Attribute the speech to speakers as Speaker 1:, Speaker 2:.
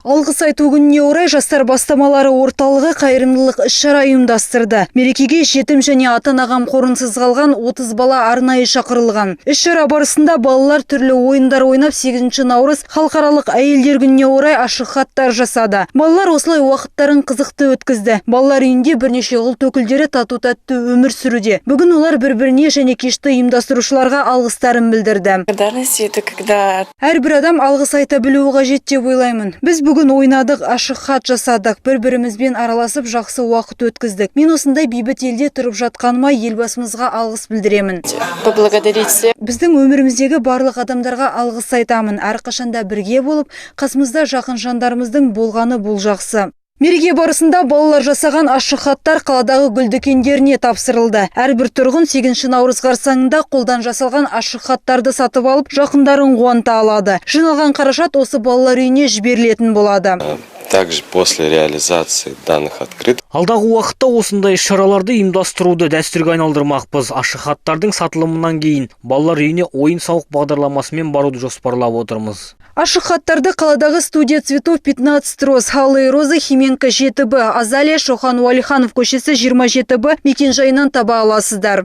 Speaker 1: Алғыс айту күніне орай жастар бастамалары орталығы қайырымдылық іс-шара ұйымдастырды. Мерекеге жетім және ата-ана қамқорынсыз қалған 30 бала арнайы шақырылған. Іс-шара барысында балалар түрлі ойындар ойнап 8 наурыз халықаралық әйелдер күніне орай ашық хаттар жасады. Балалар осылай уақыттарын қызықты өткізді. Балалар үйінде бірнеше ұлт өкілдері тату-тәтті өмір сүруде. Бүгін олар бір-біріне және кешті ұйымдастырушыларға алғыстарын білдірді. Әрбір адам алғыс айта білуі қажет деп ойлаймын. Біз бүгін ойнадық, ашық хат жасадық, бір-бірімізбен араласып жақсы уақыт өткіздік. Мен осындай бейбіт елде тұрып жатқаныма елбасымызға алғыс білдіремін. Біздің өміріміздегі барлық адамдарға алғыс айтамын. Әрқашанда бірге болып, қасымызда жақын жандарымыздың болғаны бұл жақсы. Мереке барысында балалар жасаған ашық хаттар қаладағы гүл дүкендеріне тапсырылды. Әрбір тұрғын 8 наурыз қарсаңында қолдан жасалған ашық хаттарды сатып алып, жақындарын қуанта алады. Жиналған қаражат осы балалар үйіне жіберілетін болады.
Speaker 2: Также после реализации данных открыток.
Speaker 3: Алдағы уақытта осындай шараларды ұйымдастыруды дәстүрге айналдырмақпыз. Ашық хаттардың сатылымынан кейін балалар үйіне ойын-сауық бағдарламасымен баруды жоспарлап отырмыз.
Speaker 1: Ашық хаттарды қаладағы студия цветов 15 роз, Алые розы, Хименко 7Б, Азалия Шохан Уалиханов көшесі 27Б мекен жайынан таба аласыздар.